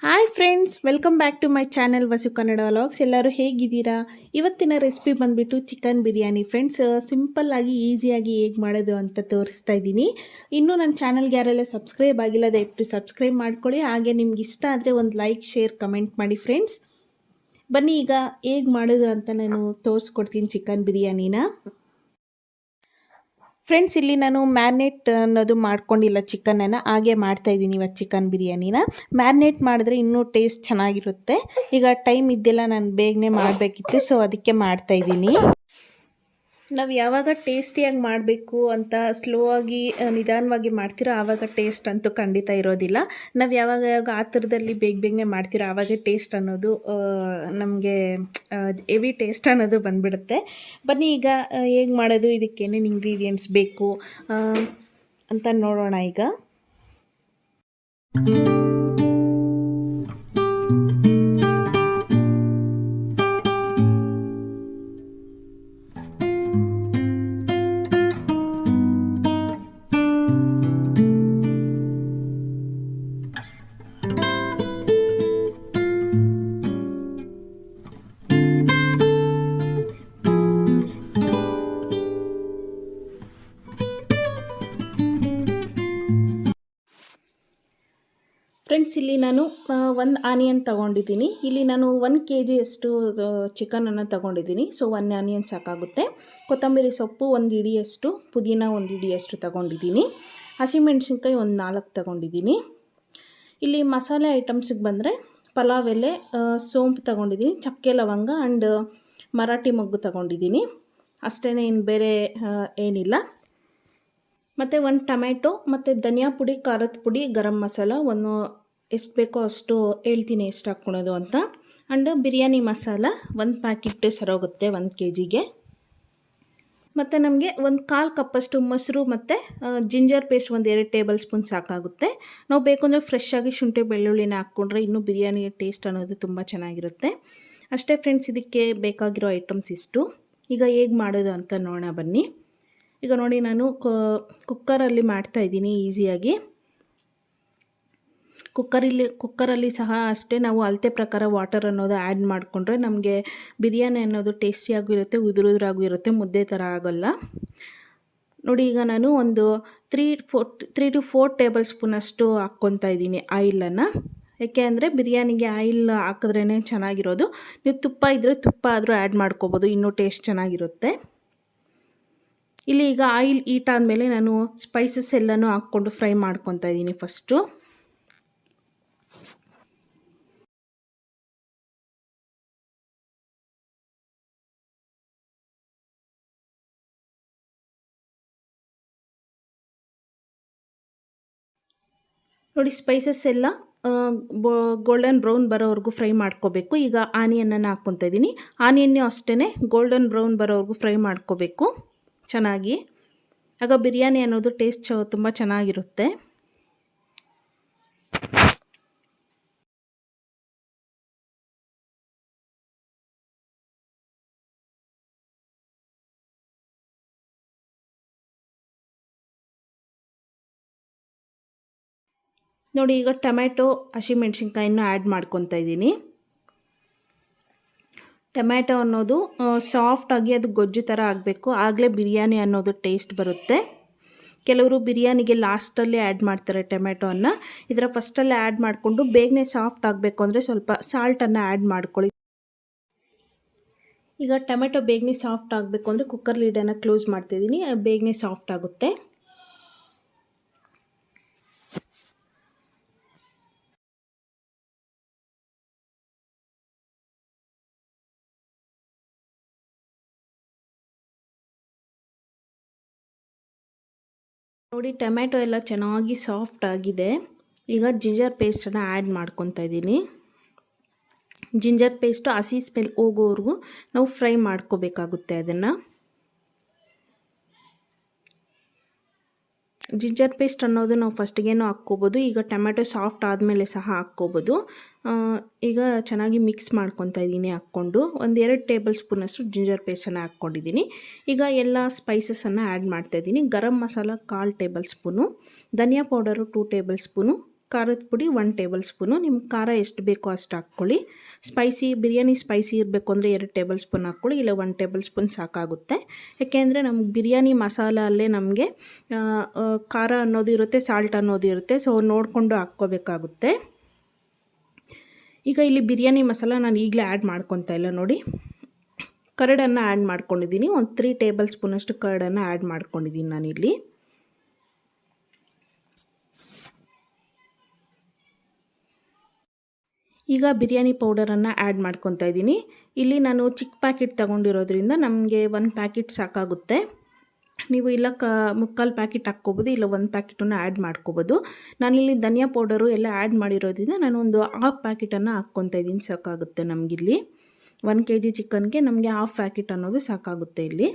Hi friends, welcome back to my channel Vasu Kannada vlogs. ಎಲ್ಲರೂ ಹೇಗಿದ್ದೀರಾ? ಇವತ್ತಿನ ರೆಸಿಪಿ ಬಂದುಬಿಟ್ಟು ಚಿಕನ್ ಬಿರಿಯಾನಿ ಫ್ರೆಂಡ್ಸ್. ಸಿಂಪಲ್ಲಾಗಿ ಈಸಿಯಾಗಿ ಹೇಗೆ ಮಾಡೋದು ಅಂತ ತೋರಿಸ್ತಾ ಇದ್ದೀನಿ. ಇನ್ನೂ ನನ್ನ ಚಾನಲ್ಗೆ ಯಾರೆಲ್ಲ ಸಬ್ಸ್ಕ್ರೈಬ್ ಆಗಿಲ್ಲ ದಯವಿಟ್ಟು ಸಬ್ಸ್ಕ್ರೈಬ್ ಮಾಡ್ಕೊಳ್ಳಿ. ಹಾಗೆ ನಿಮ್ಗೆ ಇಷ್ಟ ಆದರೆ ಒಂದು ಲೈಕ್ ಶೇರ್ ಕಮೆಂಟ್ ಮಾಡಿ ಫ್ರೆಂಡ್ಸ್. ಬನ್ನಿ ಈಗ ಹೇಗೆ ಮಾಡೋದು ಅಂತ ನಾನು ತೋರಿಸ್ಕೊಡ್ತೀನಿ ಚಿಕನ್ ಬಿರಿಯಾನಿನ. ಫ್ರೆಂಡ್ಸ್, ಇಲ್ಲಿ ನಾನು ಮ್ಯಾರಿನೇಟ್ ಅನ್ನೋದು ಮಾಡ್ಕೊಂಡಿಲ್ಲ, ಚಿಕನನ್ನು ಹಾಗೆ ಮಾಡ್ತಾಯಿದ್ದೀನಿ. ಇವತ್ತು ಚಿಕನ್ ಬಿರಿಯಾನಿನ ಮ್ಯಾರಿನೇಟ್ ಮಾಡಿದ್ರೆ ಇನ್ನೂ ಟೇಸ್ಟ್ ಚೆನ್ನಾಗಿರುತ್ತೆ. ಈಗ ಟೈಮ್ ಇದ್ದಿಲ್ಲ, ನಾನು ಬೇಗನೆ ಮಾಡಬೇಕಿತ್ತು, ಸೊ ಅದಕ್ಕೆ ಮಾಡ್ತಾಯಿದ್ದೀನಿ. ನಾವು ಯಾವಾಗ ಟೇಸ್ಟಿಯಾಗಿ ಮಾಡಬೇಕು ಅಂತ ಸ್ಲೋ ಆಗಿ ನಿಧಾನವಾಗಿ ಮಾಡ್ತೀರೋ ಆವಾಗ ಟೇಸ್ಟ್ ಅಂತೂ ಖಂಡಿತ ಇರೋದಿಲ್ಲ. ನಾವು ಯಾವಾಗ ಆ ಥರದಲ್ಲಿ ಬೇಗನೆ ಮಾಡ್ತೀರೋ ಆವಾಗ ಟೇಸ್ಟ್ ಅನ್ನೋದು ನಮಗೆ ಹೆವಿ ಟೇಸ್ಟ್ ಅನ್ನೋದು ಬಂದುಬಿಡುತ್ತೆ. ಬನ್ನಿ ಈಗ ಹೇಗೆ ಮಾಡೋದು, ಇದಕ್ಕೆ ಏನೇನು ಇಂಗ್ರೀಡಿಯೆಂಟ್ಸ್ ಬೇಕು ಅಂತ ನೋಡೋಣ ಈಗ. ಫ್ರೆಂಡ್ಸ್, ಇಲ್ಲಿ ನಾನು ಒಂದು ಆನಿಯನ್ ತೊಗೊಂಡಿದ್ದೀನಿ. ಇಲ್ಲಿ ನಾನು 1 kg ಅಷ್ಟು ಚಿಕನನ್ನು ತೊಗೊಂಡಿದ್ದೀನಿ. ಸೊ 1 ಆನಿಯನ್ ಸಾಕಾಗುತ್ತೆ. ಕೊತ್ತಂಬರಿ ಸೊಪ್ಪು 1 ಹಿಡಿಯಷ್ಟು, ಪುದೀನ 1 ಹಿಡಿಯಷ್ಟು ತೊಗೊಂಡಿದ್ದೀನಿ. ಹಸಿಮೆಣ್ಸಿನ್ಕಾಯಿ ಒಂದು 4 ತೊಗೊಂಡಿದ್ದೀನಿ. ಇಲ್ಲಿ ಮಸಾಲೆ ಐಟಮ್ಸಿಗೆ ಬಂದರೆ ಪಲಾವ್ ಎಲೆ, ಸೋಂಪು ತೊಗೊಂಡಿದ್ದೀನಿ, ಚಕ್ಕೆ ಲವಂಗ ಆ್ಯಂಡ್ ಮರಾಠಿ ಮೊಗ್ಗು ತೊಗೊಂಡಿದ್ದೀನಿ. ಅಷ್ಟೇ, ಇನ್ನು ಬೇರೆ ಏನಿಲ್ಲ. ಮತ್ತು 1 ಟೊಮೆಟೊ ಮತ್ತು ಧನಿಯಾ ಪುಡಿ, ಖಾರದ ಪುಡಿ, ಗರಂ ಮಸಾಲ ಎಷ್ಟು ಬೇಕೋ ಅಷ್ಟು ಹೇಳ್ತೀನಿ ಎಷ್ಟು ಹಾಕ್ಕೊಳೋದು ಅಂತ. ಆ್ಯಂಡ್ ಬಿರಿಯಾನಿ ಮಸಾಲ 1 ಪ್ಯಾಕೆಟ್ ಸರೋಗುತ್ತೆ 1 kgಗೆ. ಮತ್ತು ನಮಗೆ 1/4 ಕಪ್ಪಷ್ಟು ಮೊಸರು ಮತ್ತು ಜಿಂಜರ್ ಪೇಸ್ಟ್ 2 ಟೇಬಲ್ ಸ್ಪೂನ್ ಸಾಕಾಗುತ್ತೆ. ನಾವು ಬೇಕು ಅಂದರೆ ಫ್ರೆಶ್ ಆಗಿ ಶುಂಠಿ ಬೆಳ್ಳುಳ್ಳಿನ ಹಾಕ್ಕೊಂಡ್ರೆ ಇನ್ನೂ ಬಿರಿಯಾನಿಯ ಟೇಸ್ಟ್ ಅನ್ನೋದು ತುಂಬ ಚೆನ್ನಾಗಿರುತ್ತೆ. ಅಷ್ಟೇ ಫ್ರೆಂಡ್ಸ್, ಇದಕ್ಕೆ ಬೇಕಾಗಿರೋ ಐಟಮ್ಸ್ ಇಷ್ಟು. ಈಗ ಹೇಗೆ ಮಾಡೋದು ಅಂತ ನೋಡೋಣ ಬನ್ನಿ. ಈಗ ನೋಡಿ, ನಾನು ಕುಕ್ಕರಲ್ಲಿ ಮಾಡ್ತಾಯಿದ್ದೀನಿ ಈಸಿಯಾಗಿ. ಕುಕ್ಕರಲ್ಲಿ ಸಹ ಅಷ್ಟೇ, ನಾವು ಅಳತೆ ಪ್ರಕಾರ ವಾಟರ್ ಅನ್ನೋದು ಆ್ಯಡ್ ಮಾಡಿಕೊಂಡ್ರೆ ನಮಗೆ ಬಿರಿಯಾನಿ ಅನ್ನೋದು ಟೇಸ್ಟಿಯಾಗೂ ಇರುತ್ತೆ, ಉದುರಾಗೂ ಇರುತ್ತೆ, ಮುದ್ದೆ ಥರ ಆಗೋಲ್ಲ. ನೋಡಿ, ಈಗ ನಾನು ಒಂದು 3 to 4 ಟೇಬಲ್ ಸ್ಪೂನಷ್ಟು ಹಾಕ್ಕೊತಾ ಇದ್ದೀನಿ ಆಯಿಲನ್ನು. ಯಾಕೆ ಅಂದರೆ ಬಿರಿಯಾನಿಗೆ ಆಯಿಲ್ ಹಾಕಿದ್ರೇ ಚೆನ್ನಾಗಿರೋದು. ನೀವು ತುಪ್ಪ ಇದ್ದರೆ ತುಪ್ಪ ಆದರೂ ಆ್ಯಡ್ ಮಾಡ್ಕೋಬೋದು, ಇನ್ನೂ ಟೇಸ್ಟ್ ಚೆನ್ನಾಗಿರುತ್ತೆ. ಇಲ್ಲಿ ಈಗ ಆಯಿಲ್ ಹೀಟ್ ಆದಮೇಲೆ ನಾನು ಸ್ಪೈಸಸ್ ಎಲ್ಲನೂ ಹಾಕ್ಕೊಂಡು ಫ್ರೈ ಮಾಡ್ಕೊತಾ ಇದ್ದೀನಿ ಫಸ್ಟು. ನೋಡಿ, ಸ್ಪೈಸಸ್ ಎಲ್ಲ ಗೋಲ್ಡನ್ ಬ್ರೌನ್ ಬರೋವರೆಗೂ ಫ್ರೈ ಮಾಡ್ಕೋಬೇಕು. ಈಗ ಆನಿಯನನ್ನು ಹಾಕ್ಕೊತಾ ಇದ್ದೀನಿ. ಆನಿಯನ್ನೇ ಅಷ್ಟೇ ಗೋಲ್ಡನ್ ಬ್ರೌನ್ ಬರೋವರೆಗೂ ಫ್ರೈ ಮಾಡ್ಕೋಬೇಕು ಚೆನ್ನಾಗಿ. ಆಗ ಬಿರಿಯಾನಿ ಅನ್ನೋದು ಟೇಸ್ಟ್ ತುಂಬ ಚೆನ್ನಾಗಿರುತ್ತೆ. ನೋಡಿ, ಈಗ ಟೊಮ್ಯಾಟೊ, ಹಸಿಮೆಣ್ಸಿನ್ಕಾಯಿನ ಆ್ಯಡ್ ಮಾಡ್ಕೊತಾ ಇದ್ದೀನಿ. ಟೊಮ್ಯಾಟೊ ಅನ್ನೋದು ಸಾಫ್ಟಾಗಿ ಅದು ಗೊಜ್ಜು ಥರ ಆಗಬೇಕು, ಆಗಲೇ ಬಿರಿಯಾನಿ ಅನ್ನೋದು ಟೇಸ್ಟ್ ಬರುತ್ತೆ. ಕೆಲವರು ಬಿರಿಯಾನಿಗೆ ಲಾಸ್ಟಲ್ಲೇ ಆ್ಯಡ್ ಮಾಡ್ತಾರೆ ಟೊಮ್ಯಾಟೊವನ್ನು. ಇದರ ಫಸ್ಟಲ್ಲೇ ಆ್ಯಡ್ ಮಾಡಿಕೊಂಡು ಬೇಗನೆ ಸಾಫ್ಟ್ ಆಗಬೇಕು ಅಂದರೆ ಸ್ವಲ್ಪ ಸಾಲ್ಟನ್ನು ಆ್ಯಡ್ ಮಾಡ್ಕೊಳ್ಳಿ. ಈಗ ಟೊಮೆಟೊ ಬೇಗನೆ ಸಾಫ್ಟ್ ಆಗಬೇಕು ಅಂದರೆ ಕುಕ್ಕರ್ ಲೀಡನ್ನು ಕ್ಲೋಸ್ ಮಾಡ್ತಿದ್ದೀನಿ, ಬೇಗನೆ ಸಾಫ್ಟ್ ಆಗುತ್ತೆ. ನೋಡಿ, ಟೊಮ್ಯಾಟೊ ಎಲ್ಲ ಚೆನ್ನಾಗಿ ಸಾಫ್ಟ್ ಆಗಿದೆ. ಈಗ ಜಿಂಜರ್ ಪೇಸ್ಟನ್ನು ಆ್ಯಡ್ ಮಾಡ್ಕೊತಾ ಇದ್ದೀನಿ. ಜಿಂಜರ್ ಪೇಸ್ಟು ಹಸಿ ಸ್ಮೆಲ್ ಹೋಗೋವರೆಗೂ ನಾವು ಫ್ರೈ ಮಾಡ್ಕೋಬೇಕಾಗುತ್ತೆ ಅದನ್ನು. ಜಿಂಜರ್ ಪೇಸ್ಟ್ ಅನ್ನೋದು ನಾವು ಫಸ್ಟಿಗೇನೂ ಹಾಕ್ಕೋಬೋದು, ಈಗ ಟೊಮ್ಯಾಟೊ ಸಾಫ್ಟ್ ಆದಮೇಲೆ ಸಹ ಹಾಕ್ಕೋಬೋದು. ಈಗ ಚೆನ್ನಾಗಿ ಮಿಕ್ಸ್ ಮಾಡ್ಕೊತಾ ಇದ್ದೀನಿ ಹಾಕ್ಕೊಂಡು. 2 ಟೇಬಲ್ ಸ್ಪೂನಷ್ಟು ಜಿಂಜರ್ ಪೇಸ್ಟನ್ನು ಹಾಕ್ಕೊಂಡಿದ್ದೀನಿ. ಈಗ ಎಲ್ಲ ಸ್ಪೈಸಸನ್ನು ಆ್ಯಡ್ ಮಾಡ್ತಾಯಿದ್ದೀನಿ. ಗರಂ ಮಸಾಲ 1/4 ಟೇಬಲ್ ಸ್ಪೂನು, ಧನಿಯಾ ಪೌಡರು 2 ಟೇಬಲ್ ಸ್ಪೂನು, ಖಾರದ ಪುಡಿ 1 ಟೇಬಲ್ ಸ್ಪೂನು. ನಿಮ್ಗೆ ಖಾರ ಎಷ್ಟು ಬೇಕೋ ಅಷ್ಟು ಹಾಕ್ಕೊಳ್ಳಿ. ಬಿರಿಯಾನಿ ಸ್ಪೈಸಿ ಇರಬೇಕು ಅಂದರೆ 2 ಟೇಬಲ್ ಸ್ಪೂನ್ ಹಾಕ್ಕೊಳ್ಳಿ, ಇಲ್ಲ 1 ಟೇಬಲ್ ಸ್ಪೂನ್ ಸಾಕಾಗುತ್ತೆ. ಯಾಕೆಂದರೆ ನಮ್ಗೆ ಬಿರಿಯಾನಿ ಮಸಾಲ ಅಲ್ಲೇ ನಮಗೆ ಖಾರ ಅನ್ನೋದು ಇರುತ್ತೆ, ಸಾಲ್ಟ್ ಅನ್ನೋದು ಇರುತ್ತೆ. ಸೊ ನೋಡಿಕೊಂಡು ಹಾಕ್ಕೋಬೇಕಾಗುತ್ತೆ. ಈಗ ಇಲ್ಲಿ ಬಿರಿಯಾನಿ ಮಸಾಲ ನಾನು ಈಗಲೇ ಆ್ಯಡ್ ಮಾಡ್ಕೊತಾ ಇಲ್ಲ ನೋಡಿ. ಕರ್ಡನ್ನು ಆ್ಯಡ್ ಮಾಡ್ಕೊಂಡಿದ್ದೀನಿ. ಒಂದು 3 ಟೇಬಲ್ ಸ್ಪೂನಷ್ಟು ಕರ್ಡನ್ನು ಆ್ಯಡ್ ಮಾಡ್ಕೊಂಡಿದ್ದೀನಿ ನಾನಿಲ್ಲಿ. ಈಗ ಬಿರಿಯಾನಿ ಪೌಡರನ್ನು ಆ್ಯಡ್ ಮಾಡ್ಕೊತಾ ಇದ್ದೀನಿ. ಇಲ್ಲಿ ನಾನು ಚಿಕ್ಕ ಪ್ಯಾಕೆಟ್ ತೊಗೊಂಡಿರೋದ್ರಿಂದ ನಮಗೆ 1 ಪ್ಯಾಕೆಟ್ ಸಾಕಾಗುತ್ತೆ. ನೀವು ಇಲ್ಲ ಮುಕ್ಕಾಲು ಪ್ಯಾಕೆಟ್ ಹಾಕ್ಕೋಬೋದು, ಇಲ್ಲ 1 ಪ್ಯಾಕೆಟನ್ನು ಆ್ಯಡ್ ಮಾಡ್ಕೋಬೋದು. ನಾನಿಲ್ಲಿ ಧನಿಯಾ ಪೌಡರು ಎಲ್ಲ ಆ್ಯಡ್ ಮಾಡಿರೋದ್ರಿಂದ ನಾನು ಒಂದು 1/2 ಪ್ಯಾಕೆಟನ್ನು ಹಾಕ್ಕೊತಾ ಇದ್ದೀನಿ. ಸಾಕಾಗುತ್ತೆ ನಮಗಿಲ್ಲಿ 1 kg ಚಿಕನ್ಗೆ ನಮಗೆ 1/2 ಪ್ಯಾಕೆಟ್ ಅನ್ನೋದು ಸಾಕಾಗುತ್ತೆ ಇಲ್ಲಿ.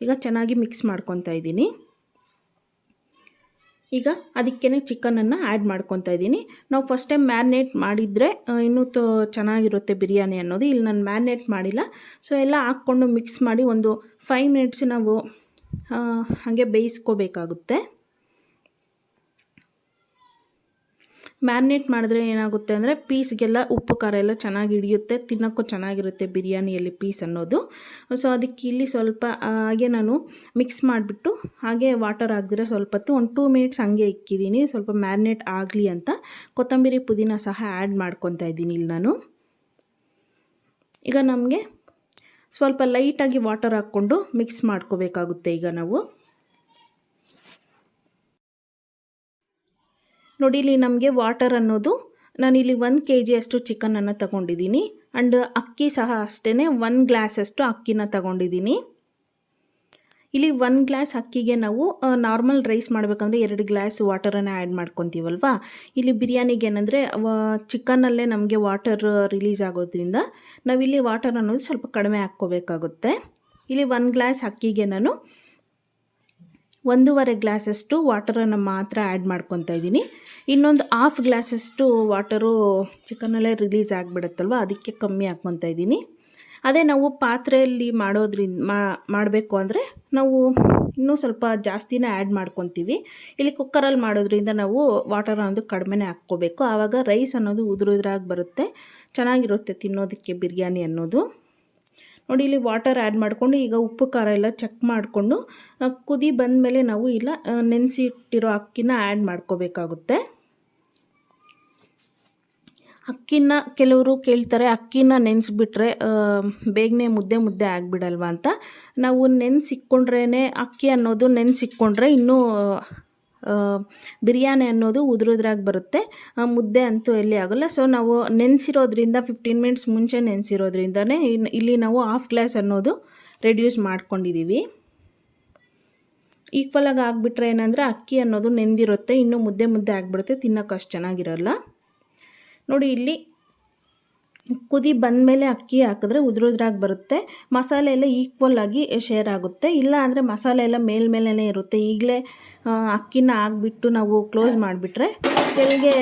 ಈಗ ಚೆನ್ನಾಗಿ ಮಿಕ್ಸ್ ಮಾಡ್ಕೊತಾ ಇದ್ದೀನಿ. ಈಗ ಅದಕ್ಕೇ ಚಿಕನನ್ನು ಆ್ಯಡ್ ಮಾಡ್ಕೊತಾ ಇದ್ದೀನಿ. ನಾವು ಫಸ್ಟ್ ಟೈಮ್ ಮ್ಯಾರಿನೇಟ್ ಮಾಡಿದರೆ ಇನ್ನೂ ಚೆನ್ನಾಗಿರುತ್ತೆ ಬಿರಿಯಾನಿ ಅನ್ನೋದು. ಇಲ್ಲಿ ನಾನು ಮ್ಯಾರಿನೇಟ್ ಮಾಡಿಲ್ಲ. ಸೊ ಎಲ್ಲ ಹಾಕ್ಕೊಂಡು ಮಿಕ್ಸ್ ಮಾಡಿ ಒಂದು 5 ಮಿನಿಟ್ಸ್ ನಾವು ಹಾಗೆ ಬೇಯಿಸ್ಕೋಬೇಕಾಗುತ್ತೆ. ಮ್ಯಾರಿನೇಟ್ ಮಾಡಿದ್ರೆ ಏನಾಗುತ್ತೆ ಅಂದರೆ ಪೀಸ್ಗೆಲ್ಲ ಉಪ್ಪು ಖಾರ ಎಲ್ಲ ಚೆನ್ನಾಗಿ ಹಿಡಿಯುತ್ತೆ, ತಿನ್ನೋಕ್ಕೂ ಚೆನ್ನಾಗಿರುತ್ತೆ ಬಿರಿಯಾನಿಯಲ್ಲಿ ಪೀಸ್ ಅನ್ನೋದು. ಸೊ ಅದಕ್ಕೆ ಇಲ್ಲಿ ಸ್ವಲ್ಪ ಹಾಗೆ ನಾನು ಮಿಕ್ಸ್ ಮಾಡಿಬಿಟ್ಟು ಹಾಗೆ ವಾಟರ್ ಹಾಕಿದ್ರೆ ಸ್ವಲ್ಪ ಹೊತ್ತು ಒಂದು 2 ಮಿನಿಟ್ಸ್ ಹಾಗೆ ಇಕ್ಕಿದ್ದೀನಿ, ಸ್ವಲ್ಪ ಮ್ಯಾರಿನೇಟ್ ಆಗಲಿ ಅಂತ. ಕೊತ್ತಂಬರಿ ಪುದೀನ ಸಹ ಆ್ಯಡ್ ಮಾಡ್ಕೊತಾ ಇದ್ದೀನಿ ಇಲ್ಲಿ ನಾನು. ಈಗ ನಮಗೆ ಸ್ವಲ್ಪ ಲೈಟಾಗಿ ವಾಟರ್ ಹಾಕ್ಕೊಂಡು ಮಿಕ್ಸ್ ಮಾಡ್ಕೋಬೇಕಾಗುತ್ತೆ. ಈಗ ನಾವು ನೋಡಿ ಇಲ್ಲಿ ನಮಗೆ ವಾಟರ್ ಅನ್ನೋದು ನಾನಿಲ್ಲಿ 1 kg ಅಷ್ಟು ಚಿಕನನ್ನು ತಗೊಂಡಿದ್ದೀನಿ. ಆ್ಯಂಡ್ ಅಕ್ಕಿ ಸಹ ಅಷ್ಟೇ 1 ಗ್ಲಾಸಷ್ಟು ಅಕ್ಕಿನ ತಗೊಂಡಿದ್ದೀನಿ. ಇಲ್ಲಿ 1 ಗ್ಲಾಸ್ ಅಕ್ಕಿಗೆ ನಾವು ನಾರ್ಮಲ್ ರೈಸ್ ಮಾಡಬೇಕಂದ್ರೆ 2 ಗ್ಲಾಸ್ ವಾಟರನ್ನು ಆ್ಯಡ್ ಮಾಡ್ಕೊತೀವಲ್ವ. ಇಲ್ಲಿ ಬಿರಿಯಾನಿಗೆ ಏನಂದರೆ ಚಿಕನ್ನಲ್ಲೇ ನಮಗೆ ವಾಟರ್ ರಿಲೀಸ್ ಆಗೋದ್ರಿಂದ ನಾವಿಲ್ಲಿ ವಾಟರ್ ಅನ್ನೋದು ಸ್ವಲ್ಪ ಕಡಿಮೆ ಹಾಕ್ಕೋಬೇಕಾಗುತ್ತೆ. ಇಲ್ಲಿ 1 ಗ್ಲಾಸ್ ಅಕ್ಕಿಗೆ ನಾನು 1.5 ಗ್ಲಾಸಷ್ಟು ವಾಟರನ್ನು ಮಾತ್ರ ಆ್ಯಡ್ ಮಾಡ್ಕೊತಾ ಇದ್ದೀನಿ. ಇನ್ನೊಂದು 1/2 ಗ್ಲಾಸಷ್ಟು ವಾಟರು ಚಿಕನಲ್ಲೇ ರಿಲೀಸ್ ಆಗಿಬಿಡುತ್ತಲ್ವ, ಅದಕ್ಕೆ ಕಮ್ಮಿ ಹಾಕ್ಕೊತಾ ಇದ್ದೀನಿ. ಅದೇ ನಾವು ಪಾತ್ರೆಯಲ್ಲಿ ಮಾಡಬೇಕು ಅಂದರೆ ನಾವು ಇನ್ನೂ ಸ್ವಲ್ಪ ಜಾಸ್ತಿನೇ ಆ್ಯಡ್ ಮಾಡ್ಕೊತೀವಿ. ಇಲ್ಲಿ ಕುಕ್ಕರಲ್ಲಿ ಮಾಡೋದ್ರಿಂದ ನಾವು ವಾಟರ್ ಅನ್ನೋದು ಕಡಿಮೆನೇ ಹಾಕ್ಕೋಬೇಕು. ಆವಾಗ ರೈಸ್ ಅನ್ನೋದು ಉದುರಾಗಿ ಬರುತ್ತೆ, ಚೆನ್ನಾಗಿರುತ್ತೆ ತಿನ್ನೋದಕ್ಕೆ ಬಿರಿಯಾನಿ ಅನ್ನೋದು. ನೋಡಿ ಇಲ್ಲಿ ವಾಟರ್ ಆ್ಯಡ್ ಮಾಡಿಕೊಂಡು ಈಗ ಉಪ್ಪು ಖಾರ ಎಲ್ಲ ಚೆಕ್ ಮಾಡಿಕೊಂಡು ಕುದಿ ಬಂದಮೇಲೆ ನಾವು ಇಲ್ಲ ನೆನೆಸಿಟ್ಟಿರೋ ಅಕ್ಕಿನ ಆ್ಯಡ್ ಮಾಡ್ಕೋಬೇಕಾಗುತ್ತೆ. ಅಕ್ಕಿನ ಕೆಲವರು ಕೇಳ್ತಾರೆ, ಅಕ್ಕಿನ ನೆನೆಸ್ಬಿಟ್ರೆ ಬೇಗನೆ ಮುದ್ದೆ ಆಗಿಬಿಡಲ್ವ ಅಂತ. ನಾವು ನೆನೆಸಿಕ್ಕೊಂಡ್ರೇ ಅಕ್ಕಿ ಅನ್ನೋದು ನೆನೆಸಿಕ್ಕೊಂಡ್ರೆ ಇನ್ನೂ ಬಿರಿಯಾನಿ ಅನ್ನೋದು ಉದುರಾಗಿ ಬರುತ್ತೆ, ಮುದ್ದೆ ಅಂತೂ ಎಲ್ಲಿ ಆಗೋಲ್ಲ. ಸೊ ನಾವು ನೆನೆಸಿರೋದ್ರಿಂದ 15 ಮಿನಿಟ್ಸ್ ಮುಂಚೆ ನೆನೆಸಿರೋದ್ರಿಂದನೇ ಇಲ್ಲಿ ನಾವು 1/2 ಗ್ಲಾಸ್ ಅನ್ನೋದು ರೆಡ್ಯೂಸ್ ಮಾಡ್ಕೊಂಡಿದ್ದೀವಿ. ಈಕ್ವಲಾಗಿ ಆಗಿಬಿಟ್ರೆ ಏನಂದರೆ ಅಕ್ಕಿ ಅನ್ನೋದು ನೆಂದಿರುತ್ತೆ, ಇನ್ನೂ ಮುದ್ದೆ ಆಗಿಬಿಡುತ್ತೆ, ತಿನ್ನೋಕೆ ಅಷ್ಟು ಚೆನ್ನಾಗಿರಲ್ಲ. ನೋಡಿ ಇಲ್ಲಿ ಕುದಿ ಬಂದಮೇಲೆ ಅಕ್ಕಿ ಹಾಕಿದ್ರೆ ಉದುರಾಗಿ ಬರುತ್ತೆ, ಮಸಾಲೆ ಎಲ್ಲ ಈಕ್ವಲ್ ಆಗಿ ಶೇರ್ ಆಗುತ್ತೆ. ಇಲ್ಲ ಅಂದರೆ ಮಸಾಲೆ ಎಲ್ಲ ಮೇಲ್ಮೇಲೇ ಇರುತ್ತೆ. ಈಗಲೇ ಅಕ್ಕಿನ ಹಾಕ್ಬಿಟ್ಟು ನಾವು ಕ್ಲೋಸ್ ಮಾಡಿಬಿಟ್ರೆ ಕೆಳಗೆ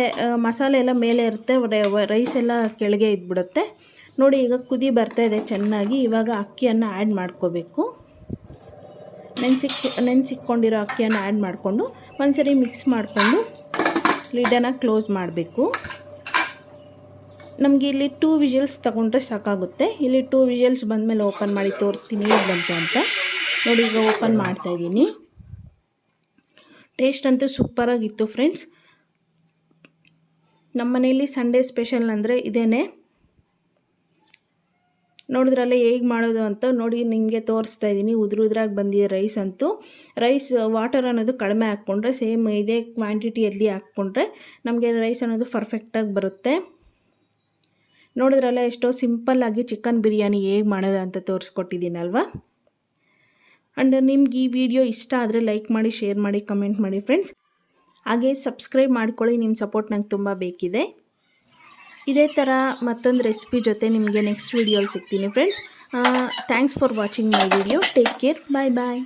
ಮಸಾಲೆ ಎಲ್ಲ ಮೇಲೆ ಇರುತ್ತೆ, ರೈಸ್ ಎಲ್ಲ ಕೆಳಗೆ ಇದ್ಬಿಡುತ್ತೆ. ನೋಡಿ ಈಗ ಕುದಿ ಬರ್ತಾಯಿದೆ ಚೆನ್ನಾಗಿ. ಇವಾಗ ಅಕ್ಕಿಯನ್ನು ಆ್ಯಡ್ ಮಾಡ್ಕೋಬೇಕು. ನೆನೆಸಿಕ್ಕೊಂಡಿರೋ ಅಕ್ಕಿಯನ್ನು ಆ್ಯಡ್ ಮಾಡಿಕೊಂಡು ಒಂದ್ಸರಿ ಮಿಕ್ಸ್ ಮಾಡಿಕೊಂಡು ಲಿಡನ್ನು ಕ್ಲೋಸ್ ಮಾಡಬೇಕು. ನಮಗೆ ಇಲ್ಲಿ 2 ವಿಷಲ್ಸ್ ತಗೊಂಡ್ರೆ ಸಾಕಾಗುತ್ತೆ. ಇಲ್ಲಿ 2 ವಿಷಲ್ಸ್ ಬಂದಮೇಲೆ ಓಪನ್ ಮಾಡಿ ತೋರಿಸ್ತೀನಿ ಹೇಗೆ ಬಂತು ಅಂತ. ನೋಡಿ ಈಗ ಓಪನ್ ಮಾಡ್ತಾಯಿದ್ದೀನಿ. ಟೇಸ್ಟ್ ಅಂತೂ ಸೂಪರಾಗಿತ್ತು ಫ್ರೆಂಡ್ಸ್. ನಮ್ಮ ಮನೆಯಲ್ಲಿ ಸಂಡೇ ಸ್ಪೆಷಲ್ ಅಂದರೆ ಇದೇನೆ. ನೋಡಿದ್ರಲ್ಲ ಹೇಗೆ ಮಾಡೋದು ಅಂತ. ನೋಡಿ ನಿಮಗೆ ತೋರಿಸ್ತಾ ಇದ್ದೀನಿ. ಉದುರಾಗಿ ಬಂದಿದೆ ರೈಸ್ ಅಂತೂ. ವಾಟರ್ ಅನ್ನೋದು ಕಡಿಮೆ ಹಾಕ್ಕೊಂಡ್ರೆ ಸೇಮ್ ಇದೇ ಕ್ವಾಂಟಿಟಿಯಲ್ಲಿ ಹಾಕ್ಕೊಂಡ್ರೆ ನಮಗೆ ರೈಸ್ ಅನ್ನೋದು ಪರ್ಫೆಕ್ಟಾಗಿ ಬರುತ್ತೆ. ನೋಡಿದ್ರಲ್ಲ ಎಷ್ಟೋ ಸಿಂಪಲ್ಲಾಗಿ ಚಿಕನ್ ಬಿರಿಯಾನಿ ಹೇಗೆ ಮಾಡೋದು ಅಂತ ತೋರಿಸ್ಕೊಟ್ಟಿದ್ದೀನಲ್ವ. ಆ್ಯಂಡ್ ನಿಮ್ಗೆ ಈ ವಿಡಿಯೋ ಇಷ್ಟ ಆದರೆ ಲೈಕ್ ಮಾಡಿ, ಶೇರ್ ಮಾಡಿ, ಕಮೆಂಟ್ ಮಾಡಿ ಫ್ರೆಂಡ್ಸ್. ಹಾಗೆ ಸಬ್ಸ್ಕ್ರೈಬ್ ಮಾಡ್ಕೊಳ್ಳಿ, ನಿಮ್ಮ ಸಪೋರ್ಟ್ ನಂಗೆ ತುಂಬ ಬೇಕಿದೆ. ಇದೇ ಥರ ಮತ್ತೊಂದು ರೆಸಿಪಿ ಜೊತೆ ನಿಮಗೆ ನೆಕ್ಸ್ಟ್ ವಿಡಿಯೋಲಿ ಸಿಗ್ತೀನಿ friends. Thanks for watching my video. Take care. Bye.